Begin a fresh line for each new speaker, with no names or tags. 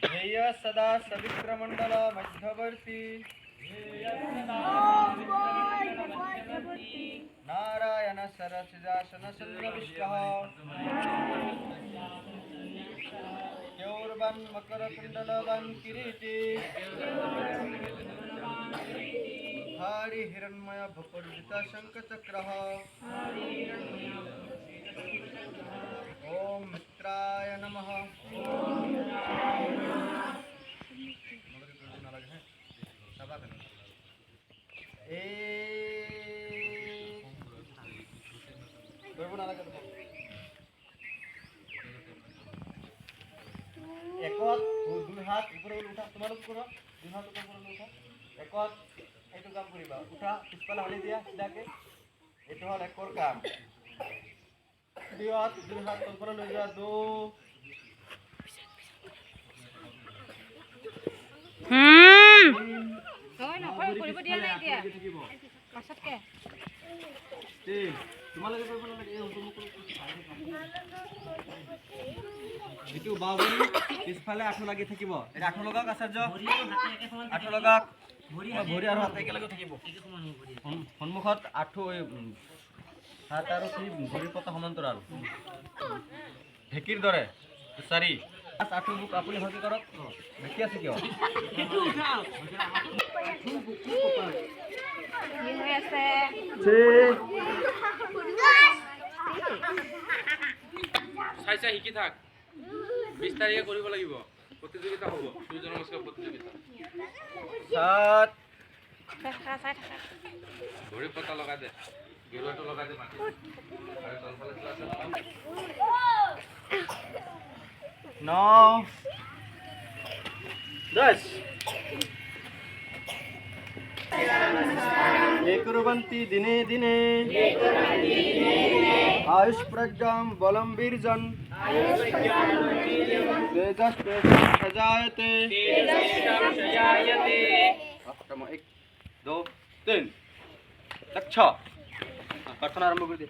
ध्येय सदा सवित्रमंडल मध्यवर्ती नारायण सरसिजासन सन्नविष्टः केौर्वन् मकरकुण्डलवन् किरीटी हरि हिरण्मय भूपर्जित शंखचक्रः ओम मित्राय नमः। एकत दुई हाथ ऊपर उठा तुम्हारे ऊपर दुई हाथ ऊपर उठा एकत এইটো কাম কৰিবা উঠা পিছফালে হালি দিয়া সিধাকে এইটো হল একৰ কাম দুই হাত তলফালে লৈ যোৱা দো
কৰিব দিয়া নাই এতিয়া পাছতকে
তোমালোকে কৰিব নালাগে এইটো বাবুৰি পিছফালে আঠু লাগি থাকিব এটা আঠু লগাওক আচাৰ্য আঠু লগাওক ভৰি আৰু হাত একেলগে থাকিব সন্মুখত আঠু হাত আৰু ভৰিৰ পতা সমান্তৰাল ঢেঁকীৰ দৰে চাৰি আঠু বুক আপুনি ভালকৈ কৰক ঢেঁকী আছে কিয়
চাই চাই শিকি থাক 20 তাৰিখে কৰিব লাগিব প্ৰতিযোগিতা হ'ব সূৰ্য নমস্কাৰ প্ৰতিযোগিতা
সাত
ভৰি পতা লগাই দে গেৰুৱাটো লগাই দে মাটি আৰু তলফালে আছে
ন 10 एकरुवन्ति दिने दिने आयुष प्रज्ञां बलं वीर्यं तेजस्तेजं सजायते अष्टम 1 2 3 तक 6 प्रार्थना आरंभ कर दे।